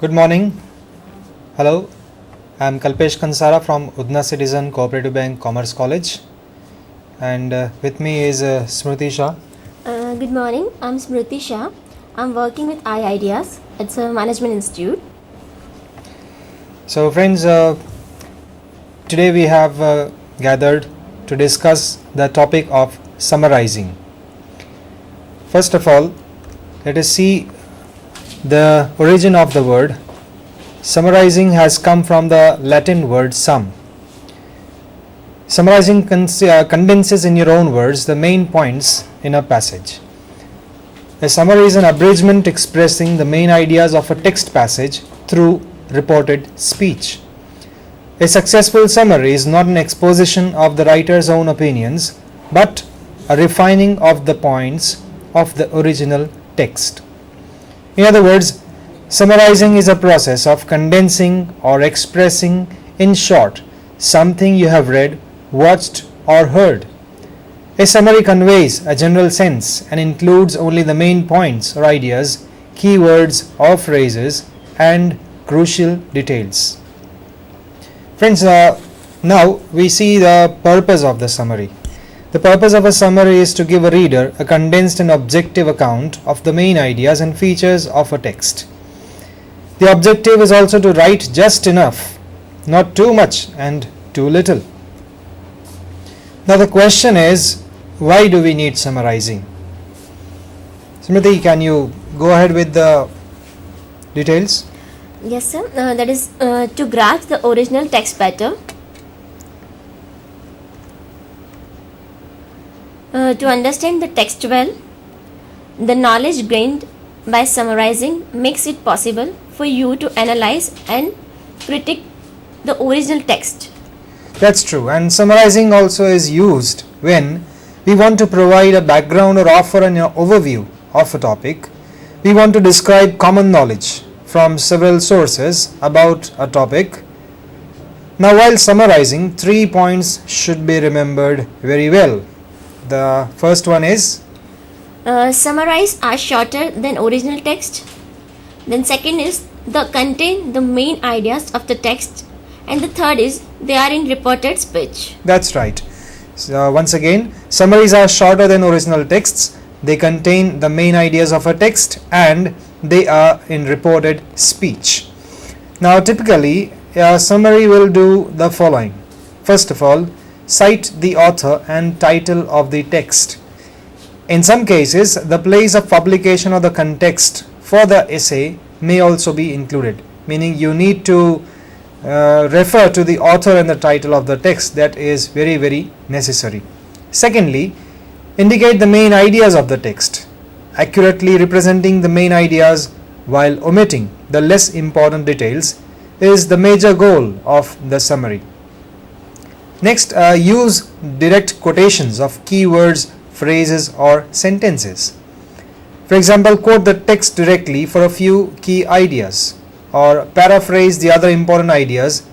Good morning. Hello, I'm Kalpesh Kansara from Udna Citizen Cooperative Bank Commerce College, and with me is Smriti Shah. Good morning, I'm Smriti Shah. I'm working with iIdeas. It's a management institute. So friends, today we have gathered to discuss the topic of summarizing. First of all, let us see the origin of the word. Summarizing has come from the Latin word sum. Summarizing condenses in your own words the main points in a passage. A summary is an abridgment expressing the main ideas of a text passage through reported speech. A successful summary is not an exposition of the writer's own opinions, but a refining of the points of the original text. In other words, summarizing is a process of condensing or expressing in short something you have read, watched, or heard. A summary conveys a general sense and includes only the main points or ideas, keywords or phrases, and crucial details. Friends, now we see the purpose of the summary. The purpose of a summary is to give a reader a condensed and objective account of the main ideas and features of a text. The objective is also to write just enough, not too much and too little. Now the question is, why do we need summarizing? Smriti, can you go ahead with the details? Yes, sir. That is to grasp the original text better, to understand the text well. The knowledge gained by summarizing makes it possible for you to analyze and critique the original text. That's true, and summarizing also is used when we want to provide a background or offer an overview of a topic. We want to describe common knowledge from several sources about a topic. Now, while summarizing, 3 points should be remembered very well. The first one is Summarize are shorter than original text. Then second is the contain the main ideas of the text, and the third is they are in reported speech. That's right. So once again, summaries are shorter than original texts. They contain the main ideas of a text and they are in reported speech. Now typically, a summary will do the following. First of all, cite the author and title of the text. In some cases, the place of publication or the context for the essay may also be included, meaning you need to refer to the author and the title of the text. That is very, very necessary. Secondly, indicate the main ideas of the text, accurately representing the main ideas while omitting the less important details is the major goal of the summary. Next, use direct quotations of keywords, phrases, or sentences. For example, quote the text directly for a few key ideas, or paraphrase the other important ideas.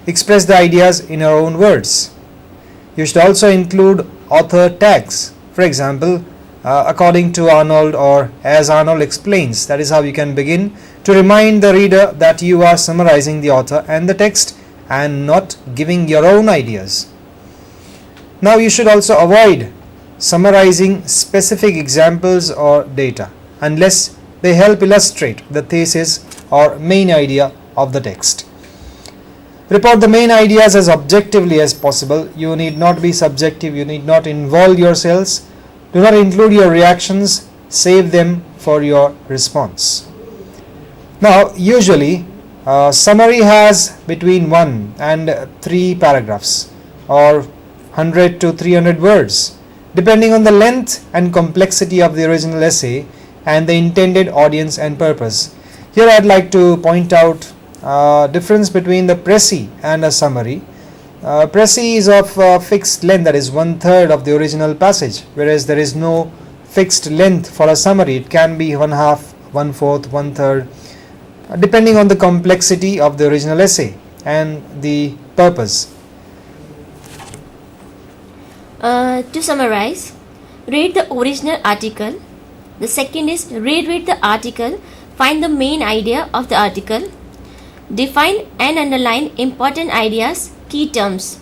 Express the ideas in your own words. You should also include author tags. For example, according to Arnold or as Arnold explains. That is how you can begin to remind the reader that you are summarizing the author and the text and not giving your own ideas. Now you should also avoid summarizing specific examples or data unless they help illustrate the thesis or main idea of the text. Report the main ideas as objectively as possible. You need not be subjective, you need not involve yourselves. Do not include your reactions, save them for your response. Now usually summary has between 1 and 3 paragraphs or 100 to 300 words depending on the length and complexity of the original essay and the intended audience and purpose. Here I'd like to point out difference between the précis and a summary. Précis is of fixed length, that is 1/3 of the original passage, whereas there is no fixed length for a summary. It can be 1/2, 1/4, 1/3 depending on the complexity of the original essay and the purpose. To summarize, read the original article. The second is reread the article Find the main idea of the article. Define and underline important ideas, key terms.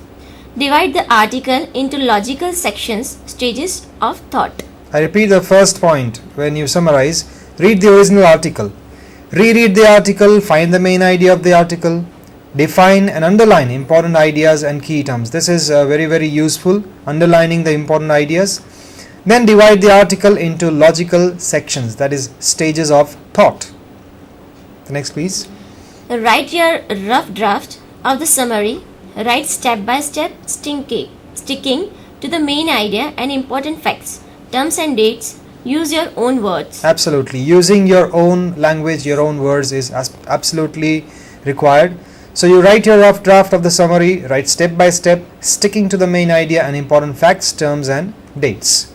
Divide the article into logical sections, stages of thought. I repeat the first point. When you summarize, read the original article. Reread the article, find the main idea of the article, define and underline important ideas and key terms. This is very useful, underlining the important ideas. Then divide the article into logical sections, that is stages of thought. The next please. Write your rough draft of the summary. Write step by step, sticking to the main idea and important facts, terms and dates. Use your own words. Absolutely. Using your own language, your own words is absolutely required. So you write your rough draft of the summary, write step by step, sticking to the main idea and important facts, terms and dates.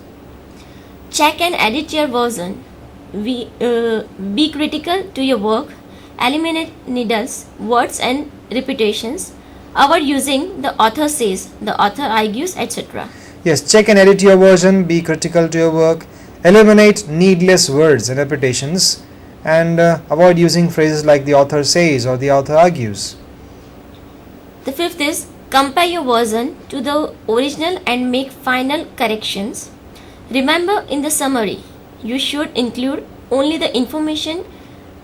Check and edit your version. Be critical to your work. Eliminate needles, words and repetitions. Avoid using the author says, the author argues, etc. Yes, check and edit your version, be critical to your work, eliminate needless words and repetitions, and avoid using phrases like the author says or the author argues. The fifth is compare your version to the original and make final corrections. Remember, in the summary, you should include only the information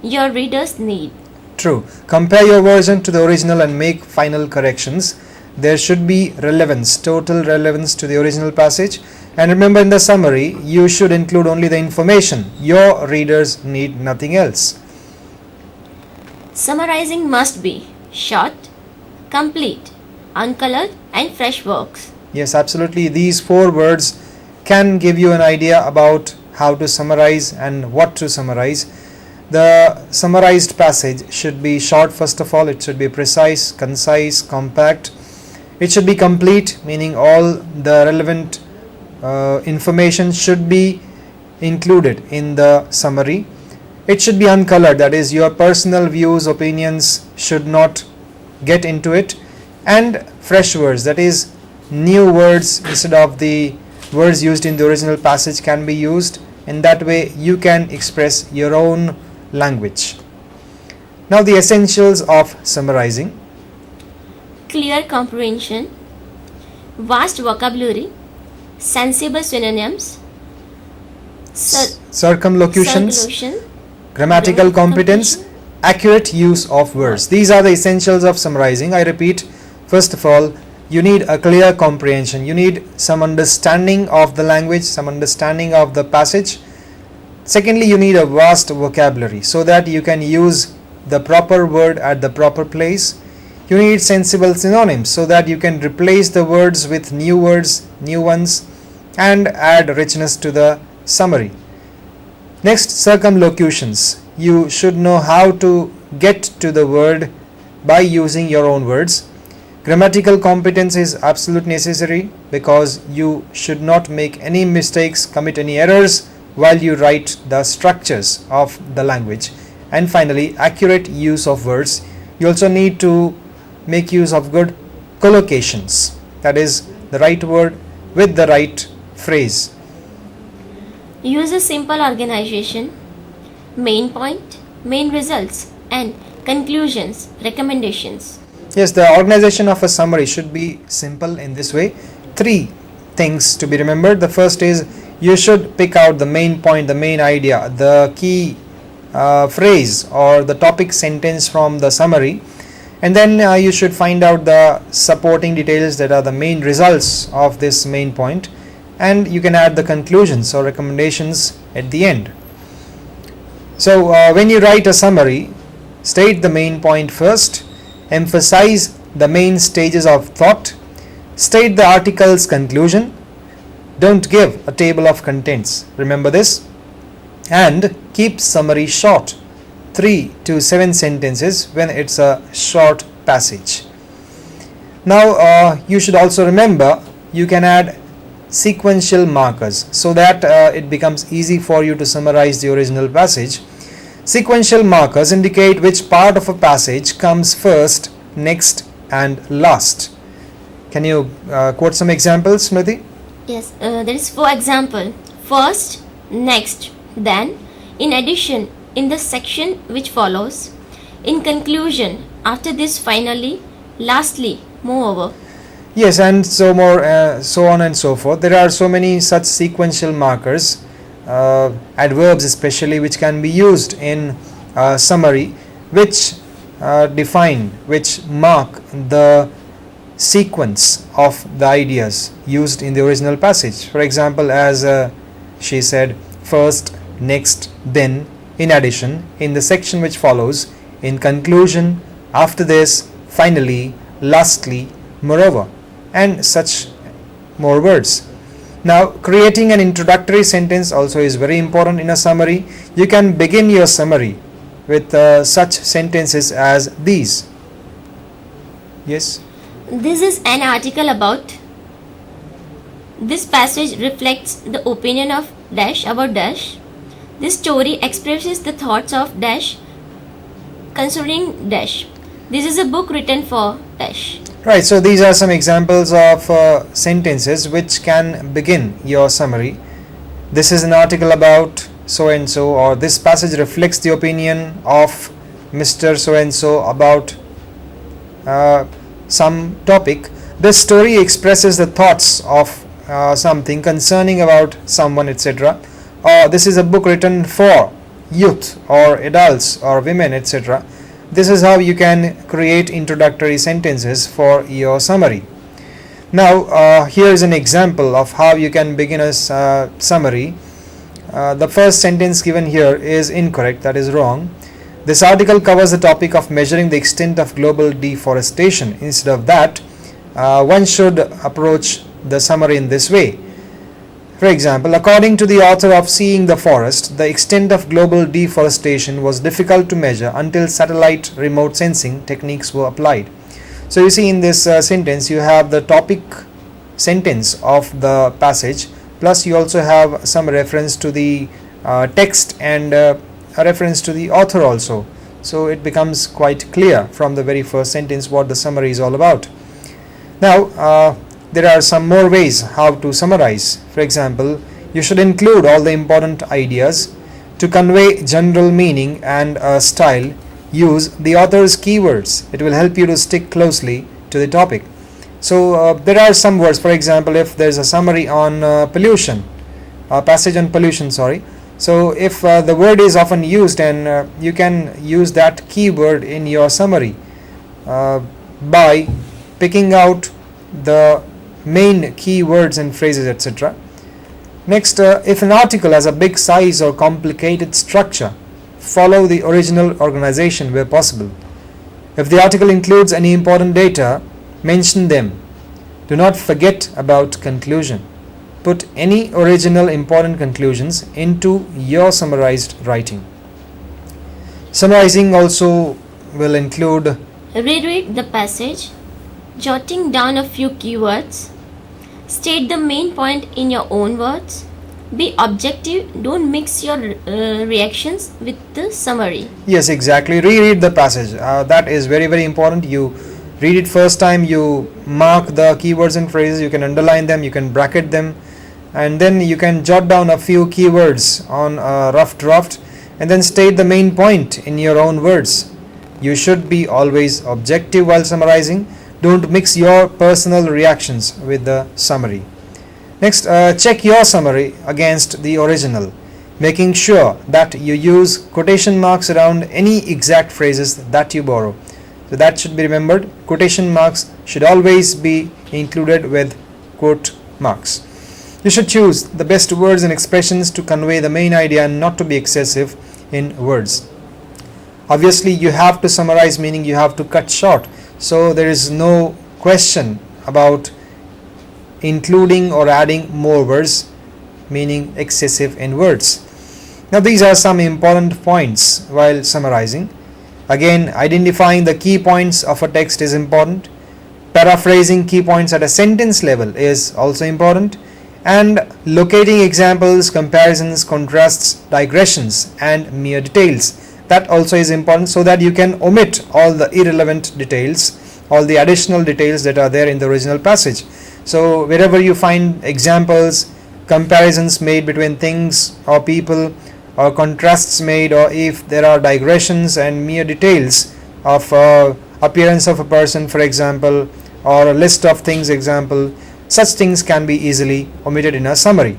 your readers need. True. Compare your version to the original and make final corrections. There should be relevance, total relevance to the original passage. And remember, in the summary, you should include only the information. Your readers need nothing else. Summarizing must be short, complete, uncolored and fresh works. Yes, absolutely. These 4 words can give you an idea about how to summarize and what to summarize. The summarized passage should be short first of all. It should be precise, concise, compact. It should be complete, meaning all the relevant information should be included in the summary. It should be uncolored, that is, your personal views, opinions should not get into it. And fresh words, that is, new words instead of the words used in the original passage can be used. In that way, you can express your own language. Now, the essentials of summarizing. Clear comprehension, vast vocabulary, sensible synonyms, circumlocutions, grammatical competence, accurate use of words. These are the essentials of summarizing. I repeat, first of all, you need a clear comprehension. You need some understanding of the language, some understanding of the passage. Secondly, you need a vast vocabulary so that you can use the proper word at the proper place. You need sensible synonyms so that you can replace the words with new words, new ones, and add richness to the summary. Next, circumlocutions. You should know how to get to the word by using your own words. Grammatical competence is absolutely necessary because you should not make any mistakes, commit any errors while you write the structures of the language. And finally, accurate use of words. You also need to make use of good collocations, that is, the right word with the right phrase. Use a simple organization, main point, main results, and conclusions, recommendations. Yes, the organization of a summary should be simple in this way. 3 things to be remembered. The first is you should pick out the main point, the main idea, the key phrase or the topic sentence from the summary, and then you should find out the supporting details that are the main results of this main point, and you can add the conclusions or recommendations at the end. So when you write a summary, state the main point first, emphasize the main stages of thought, state the article's conclusion, don't give a table of contents, remember this, and keep summary short, 3 to 7 sentences when it's a short passage. Now you should also remember you can add sequential markers so that it becomes easy for you to summarize the original passage. Sequential markers indicate which part of a passage comes first, next and last. Can you quote some examples, Smriti? Yes, there is, for example, first, next, then, in addition, in the section which follows. In conclusion, after this, finally, lastly, moreover. Yes, and so more, so on and so forth. There are so many such sequential markers, adverbs especially, which can be used in summary, which define, which mark the sequence of the ideas used in the original passage. For example, as she said, first, next, then, in addition, in the section which follows, in conclusion, after this, finally, lastly, moreover, and such more words. Now, creating an introductory sentence also is very important in a summary. You can begin your summary with such sentences as these. Yes? This is an article about. This passage reflects the opinion of dash about dash. This story expresses the thoughts of dash concerning dash. This is a book written for dash. Right, so these are some examples of sentences which can begin your summary. This is an article about so and so, or this passage reflects the opinion of Mr. so and so about some topic. This story expresses the thoughts of something concerning about someone, etc. Or this is a book written for youth or adults or women, etc. This is how you can create introductory sentences for your summary. Now, here is an example of how you can begin a summary. The first sentence given here is incorrect, that is wrong. This article covers the topic of measuring the extent of global deforestation. Instead of that, one should approach the summary in this way. For example, according to the author of Seeing the Forest, the extent of global deforestation was difficult to measure until satellite remote sensing techniques were applied. So you see in this sentence you have the topic sentence of the passage, plus you also have some reference to the text and a reference to the author also. So it becomes quite clear from the very first sentence what the summary is all about. Now, there are some more ways how to summarize. For example, you should include all the important ideas. To convey general meaning and style, use the author's keywords. It will help you to stick closely to the topic. So there are some words. For example, if there is a summary on pollution, a passage on pollution, so if the word is often used, and you can use that keyword in your summary by picking out the main keywords and phrases, etc. Next, if an article has a big size or complicated structure, follow the original organization where possible. If the article includes any important data, mention them. Do not forget about conclusion. Put any original important conclusions into your summarized writing. Summarizing also will include Reread the passage, jotting down a few keywords. State the main point in your own words. Be objective, don't mix your reactions with the summary. Yes, exactly. Reread the passage. That is very, very important. You read it first time, you mark the keywords and phrases, you can underline them, you can bracket them, and then you can jot down a few keywords on a rough draft and then state the main point in your own words. You should be always objective while summarizing. Don't mix your personal reactions with the summary. Next, check your summary against the original, making sure that you use quotation marks around any exact phrases that you borrow. So that should be remembered. Quotation marks should always be included with quote marks. You should choose the best words and expressions to convey the main idea and not to be excessive in words. Obviously, you have to summarize, meaning you have to cut short. So there is no question about including or adding more words, meaning excessive in words. Now these are some important points while summarizing. Again, identifying the key points of a text is important. Paraphrasing key points at a sentence level is also important. And locating examples, comparisons, contrasts, digressions and mere details. That also is important, so that you can omit all the irrelevant details, all the additional details that are there in the original passage. So wherever you find examples, comparisons made between things or people, or contrasts made, or if there are digressions and mere details of appearance of a person, for example, or a list of things, example, such things can be easily omitted in a summary.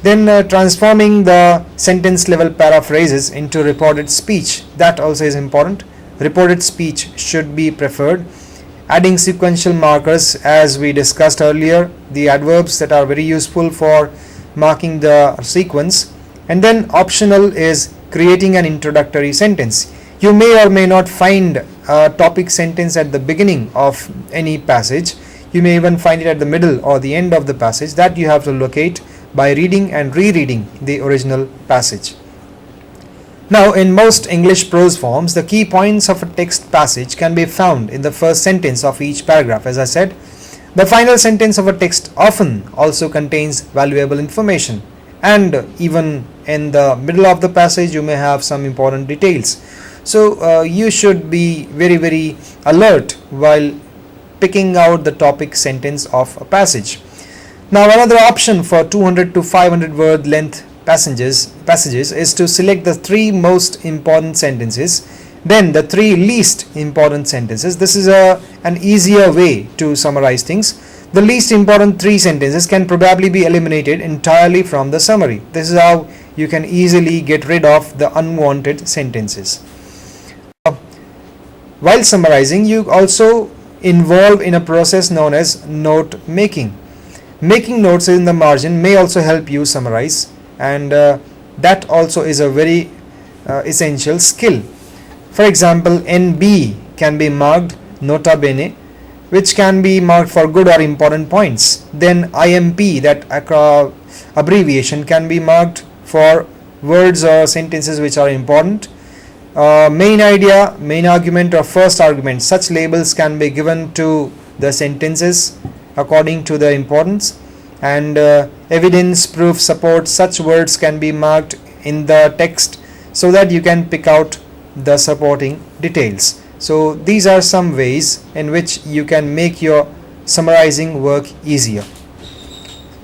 Then transforming the sentence level paraphrases into reported speech, that also is important. Reported speech should be preferred. Adding sequential markers, as we discussed earlier, the adverbs that are very useful for marking the sequence. And then optional is creating an introductory sentence. You may or may not find a topic sentence at the beginning of any passage. You may even find it at the middle or the end of the passage. That you have to locate by reading and rereading the original passage. Now, in most English prose forms, the key points of a text passage can be found in the first sentence of each paragraph. As I said, the final sentence of a text often also contains valuable information, and even in the middle of the passage you may have some important details. So you should be very alert while picking out the topic sentence of a passage. Now, another option for 200 to 500 word length passages is to select the 3 most important sentences, then the 3 least important sentences. This is an easier way to summarize things. The least important 3 sentences can probably be eliminated entirely from the summary. This is how you can easily get rid of the unwanted sentences. While summarizing, you also involve in a process known as note making. Making notes in the margin may also help you summarize, and that also is a very essential skill. For example, NB can be marked nota bene, which can be marked for good or important points. Then IMP, that abbreviation, can be marked for words or sentences which are important. Main idea, main argument, or first argument, such labels can be given to the sentences according to their importance. And evidence, proof, support, such words can be marked in the text so that you can pick out the supporting details. So these are some ways in which you can make your summarizing work easier.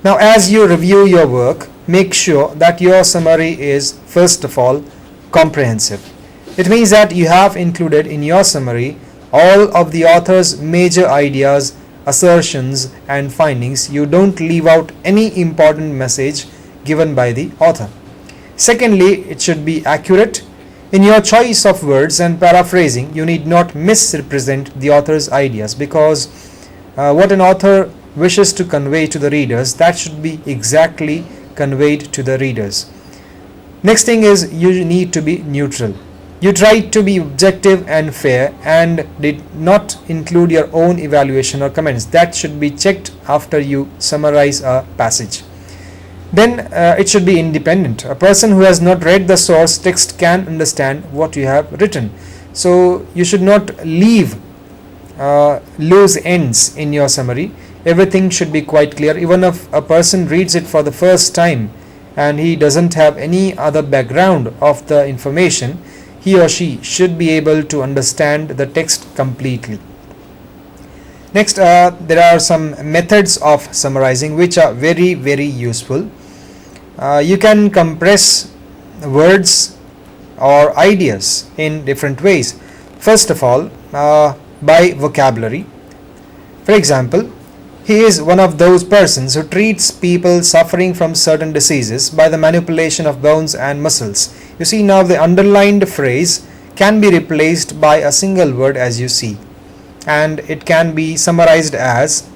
Now, as you review your work, make sure that your summary is, first of all, comprehensive. It means that you have included in your summary all of the author's major ideas, assertions and findings. You don't leave out any important message given by the author. Secondly, it should be accurate. In your choice of words and paraphrasing, you need not misrepresent the author's ideas, because what an author wishes to convey to the readers, that should be exactly conveyed to the readers. Next thing is, you need to be neutral. You try to be objective and fair and did not include your own evaluation or comments. That should be checked after you summarize a passage. Then it should be independent. A person who has not read the source text can understand what you have written. So you should not leave loose ends in your summary. Everything should be quite clear. Even if a person reads it for the first time and he doesn't have any other background of the information, he or she should be able to understand the text completely. Next, there are some methods of summarizing which are very useful. You can compress words or ideas in different ways. First of all, by vocabulary. For example, he is one of those persons who treats people suffering from certain diseases by the manipulation of bones and muscles. You see, now the underlined phrase can be replaced by a single word, as you see, and it can be summarized as,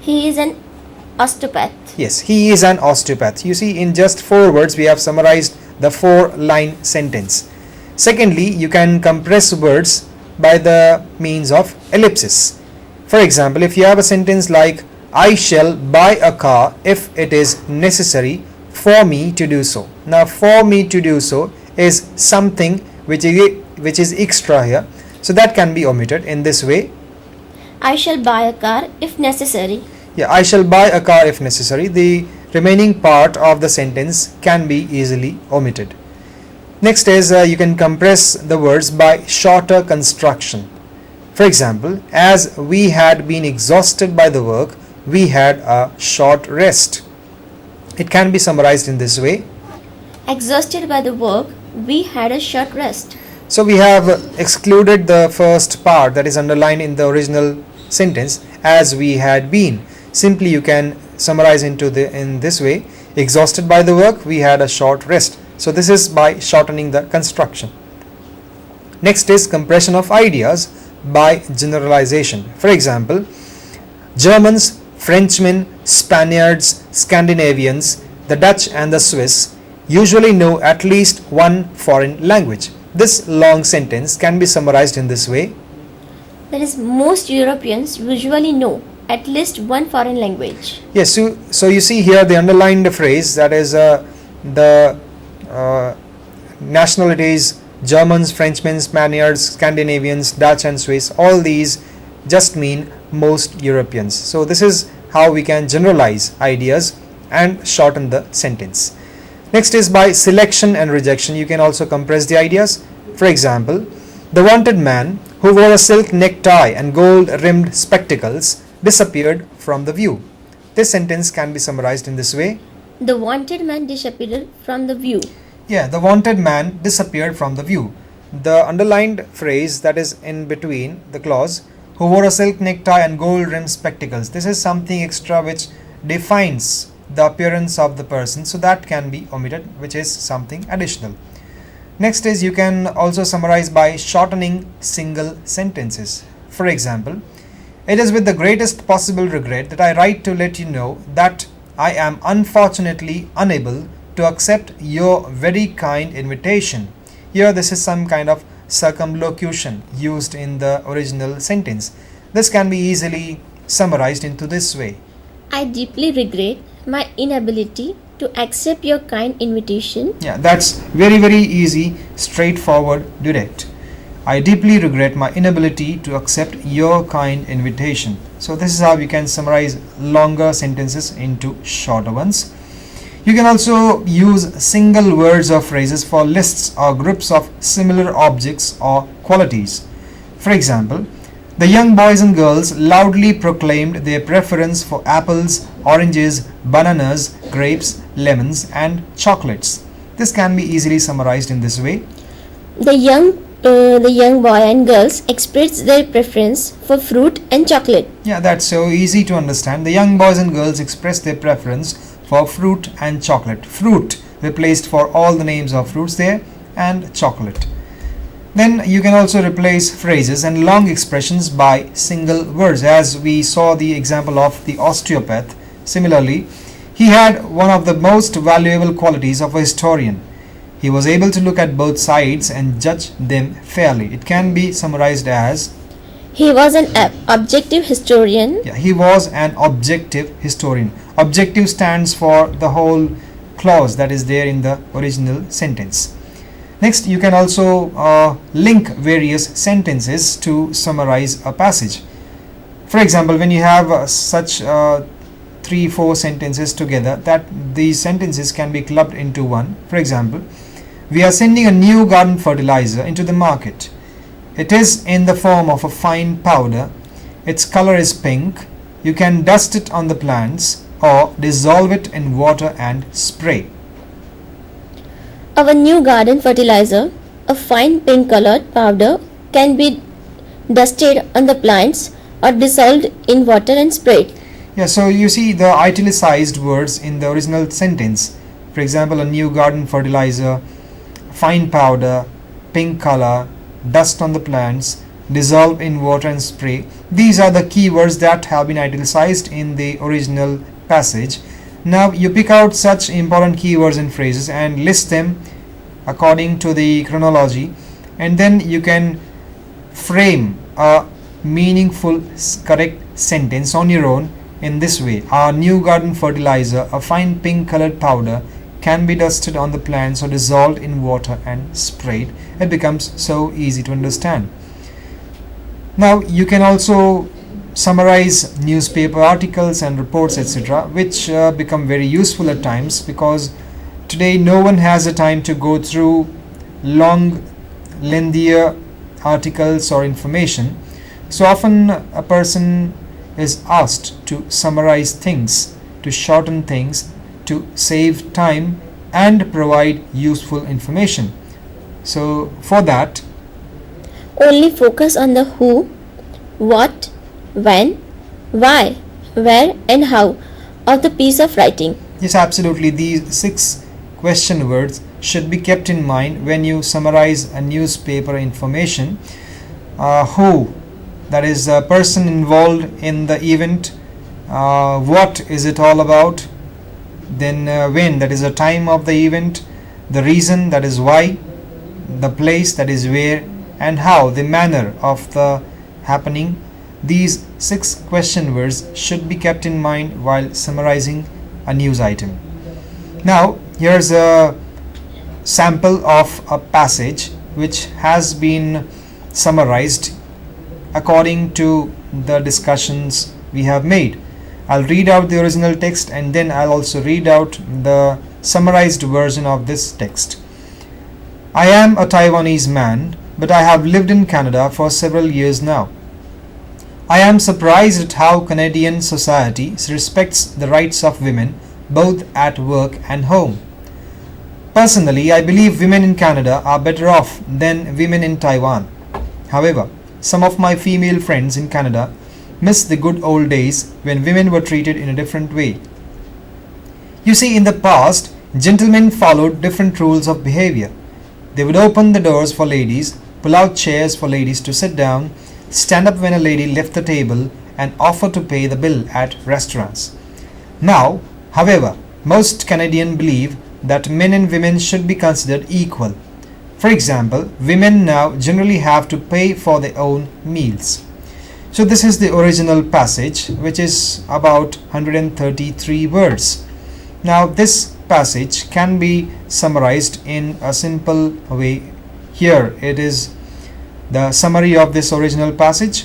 he is an osteopath. Yes, he is an osteopath. You see, in just 4 words we have summarized the 4-line sentence. Secondly, you can compress words by the means of ellipsis. For example, if you have a sentence like, I shall buy a car if it is necessary for me to do so. Now, for me to do so is something which is extra here, so that can be omitted in this way. I shall buy a car if necessary. Yeah, I shall buy a car if necessary. The remaining part of the sentence can be easily omitted. Next is you can compress the words by shorter construction. For example, as we had been exhausted by the work, we had a short rest. It can be summarized in this way. Exhausted by the work, we had a short rest. So we have excluded the first part that is underlined in the original sentence, as we had been. Simply you can summarize in this way: exhausted by the work, we had a short rest. So this is by shortening the construction. Next is compression of ideas by generalization. For example, Germans, Frenchmen, Spaniards, Scandinavians, the Dutch and the Swiss usually know at least one foreign language. This long sentence can be summarized in this way. That is, most Europeans usually know at least one foreign language. Yes, so you see here the underlined phrase, that is the nationalities Germans, Frenchmen, Spaniards, Scandinavians, Dutch and Swiss, all these just mean most Europeans. So this is how we can generalize ideas and shorten the sentence. Next is by selection and rejection. You can also compress the ideas. For example, the wanted man who wore a silk necktie and gold-rimmed spectacles disappeared from the view. This sentence can be summarized in this way. The wanted man disappeared from the view. Yeah, the wanted man disappeared from the view. The underlined phrase that is in between the clause, who wore a silk necktie and gold-rimmed spectacles. This is something extra which defines the appearance of the person, so that can be omitted, which is something additional. Next is you can also summarize by shortening single sentences. For example, it is with the greatest possible regret that I write to let you know that I am unfortunately unable to accept your very kind invitation. Here this is some kind of circumlocution used in the original sentence. This can be easily summarized into this way. I deeply regret my inability to accept your kind invitation. Yeah, that's very easy, straightforward, direct. I deeply regret my inability to accept your kind invitation. So this is how you can summarize longer sentences into shorter ones. You can also use single words or phrases for lists or groups of similar objects or qualities. For example, the young boys and girls loudly proclaimed their preference for apples, oranges, bananas, grapes, lemons, and chocolates. This can be easily summarized in this way. The young boy and girls expressed their preference for fruit and chocolate. Yeah, that's so easy to understand. The young boys and girls expressed their preference for fruit and chocolate. Fruit replaced for all the names of fruits there, and chocolate. Then you can also replace phrases and long expressions by single words, as we saw the example of the osteopath. Similarly, he had one of the most valuable qualities of a historian. He was able to look at both sides and judge them fairly. It can be summarized as he was an objective historian. Yeah, he was an objective historian. Objective stands for the whole clause that is there in the original sentence. Next, you can also link various sentences to summarize a passage. For example, when you have such 3-4 sentences together, that these sentences can be clubbed into one. For example, we are sending a new garden fertilizer into the market. It is in the form of a fine powder. Its color is pink. You can dust it on the plants or dissolve it in water and spray. Our new garden fertilizer, a fine pink colored powder, can be dusted on the plants or dissolved in water and sprayed. Yeah, so you see the italicized words in the original sentence. For example, a new garden fertilizer, fine powder, pink color, dust on the plants, dissolve in water and spray. These are the keywords that have been italicized in the original passage. Now you pick out such important keywords and phrases and list them according to the chronology, and then you can frame a meaningful, correct sentence on your own in this way. Our new garden fertilizer, a fine pink colored powder, can be dusted on the plants or dissolved in water and sprayed. It becomes so easy to understand. Now you can also summarize newspaper articles and reports, etc., which become very useful at times, because today no one has the time to go through long, lengthier articles or information. So often a person is asked to summarize things, to shorten things, to save time and provide useful information. So for that, Only focus on the who, what, when, why, where, and how of the piece of writing. yes, absolutely, these 6 question words should be kept in mind when you summarize a newspaper information. Who, that is the person involved in the event. What is it all about? Then when, that is the time of the event. The reason, that is why. The place, that is where. And how, the manner of the happening. These 6 question words should be kept in mind while summarizing a news item. Now here's a sample of a passage which has been summarized according to the discussions we have made. I'll read out the original text and then I'll also read out the summarized version of this text. I am a Taiwanese man, but I have lived in Canada for several years now. I am surprised at how Canadian society respects the rights of women both at work and home. Personally, I believe women in Canada are better off than women in Taiwan. However, some of my female friends in Canada miss the good old days when women were treated in a different way. You see, in the past, gentlemen followed different rules of behavior. They would open the doors for ladies, pull out chairs for ladies to sit down, stand up when a lady left the table, and offer to pay the bill at restaurants. Now, however, most Canadians believe that men and women should be considered equal. For example, women now generally have to pay for their own meals. So this is the original passage, which is about 133 words. Now this passage can be summarized in a simple way. Here it is the summary of this original passage.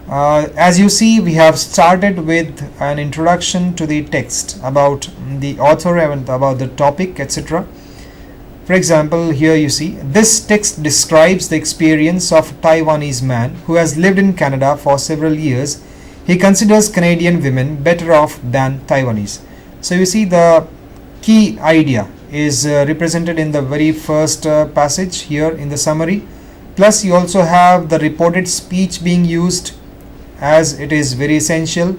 As you see, we have started with an introduction to the text about the author and about the topic, etc. For example, here you see, this text describes the experience of a Taiwanese man who has lived in Canada for several years. He considers Canadian women better off than Taiwanese. So you see, the key idea is represented in the very first passage here in the summary. Plus you also have the reported speech being used, as it is very essential,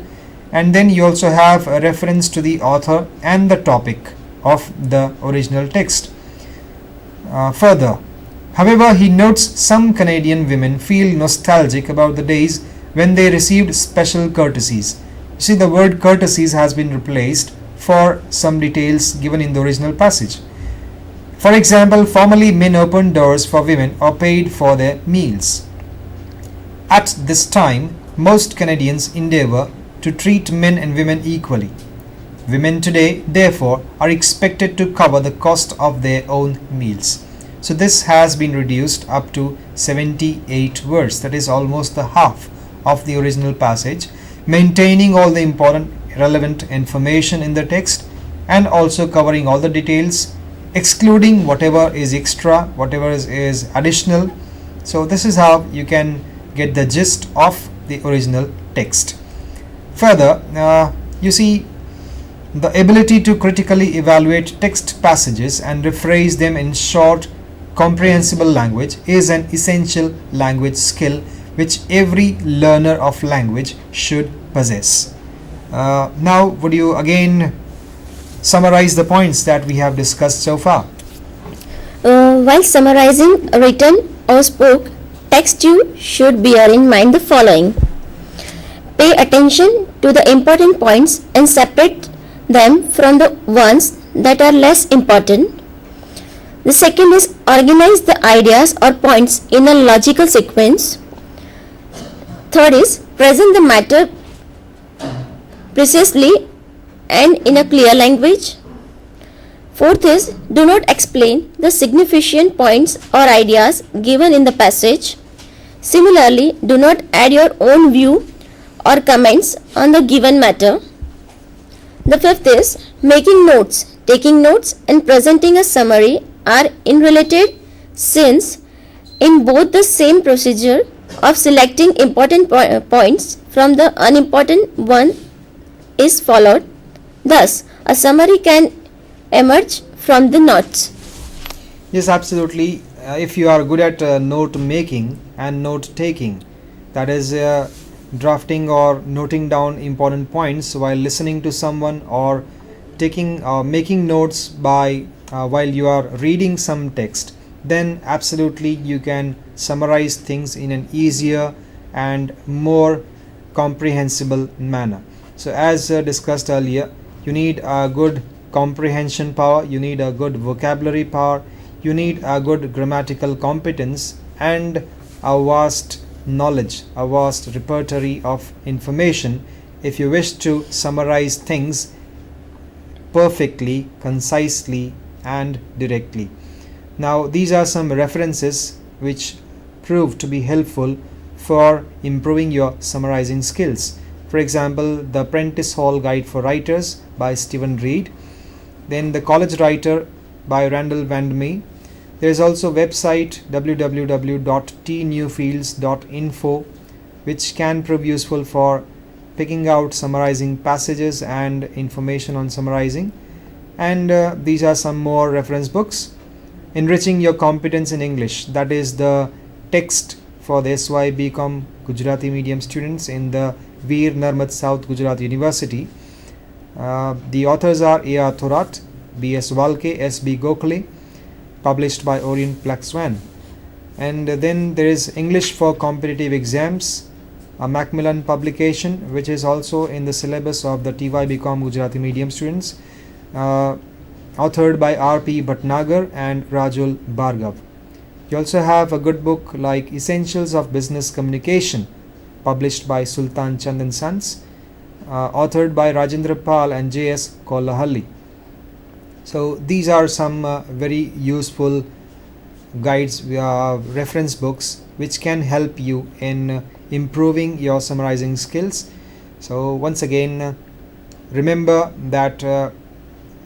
and then you also have a reference to the author and the topic of the original text. Further, however, he notes some Canadian women feel nostalgic about the days when they received special courtesies. You see, the word courtesies has been replaced for some details given in the original passage. For example, formerly men opened doors for women or paid for their meals. At this time, most Canadians endeavor to treat men and women equally. Women today, therefore, are expected to cover the cost of their own meals. So this has been reduced up to 78 words, that is almost the half of the original passage, maintaining all the important relevant information in the text and also covering all the details, excluding whatever is extra, whatever is additional. So this is how you can get the gist of the original text. Further, you see, the ability to critically evaluate text passages and rephrase them in short, comprehensible language is an essential language skill which every learner of language should possess. Now, would you again summarize the points that we have discussed so far? While summarizing written or spoke text, you should bear in mind the following. Pay attention to the important points and separate them from the ones that are less important. The second is organize the ideas or points in a logical sequence. Third is present the matter precisely and in a clear language. Fourth is do not explain the significant points or ideas given in the passage. Similarly, do not add your own view or comments on the given matter. The fifth is making notes. Taking notes and presenting a summary are interrelated, since in both the same procedure of selecting important points from the unimportant one is followed. Thus, a summary can emerge from the notes. Yes, absolutely. If you are good at note making and note taking, that is drafting or noting down important points while listening to someone, or taking making notes by while you are reading some text, then absolutely you can summarize things in an easier and more comprehensible manner. So as discussed earlier, you need a good comprehension power, you need a good vocabulary power, you need a good grammatical competence, and a vast knowledge, a vast repertory of information if you wish to summarize things perfectly, concisely, and directly. Now, these are some references which prove to be helpful for improving your summarizing skills. For example, The Prentice Hall Guide for Writers by Stephen Reed, then The College Writer by Randall Vandemey. There is also website www.tnewfields.info, which can prove useful for picking out summarizing passages and information on summarizing. And these are some more reference books. Enriching Your Competence in English, that is the text for the SY BCom Gujarati medium students in the Veer Narmad South Gujarat University. The authors are A.R. Thorat, B.S. Walke, S.B. Gokhale, published by Orient Black Swan. And then there is English for Competitive Exams, a Macmillan publication, which is also in the syllabus of the TY BCom Gujarati medium students, authored by R.P. Bhatnagar and Rajul Bhargav. You also have a good book like Essentials of Business Communication, published by Sultan Chand and Sons, authored by Rajendra Pal and J.S. Kollahalli. So these are some very useful guides, reference books, which can help you in improving your summarizing skills. So once again, remember that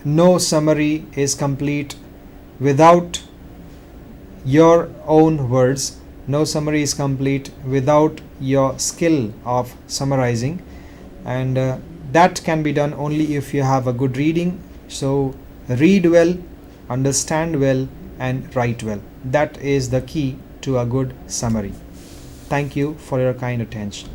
no summary is complete without your own words. No summary is complete without your skill of summarizing, and that can be done only if you have a good reading. So read well, understand well, and write well. That is the key to a good summary. Thank you for your kind attention.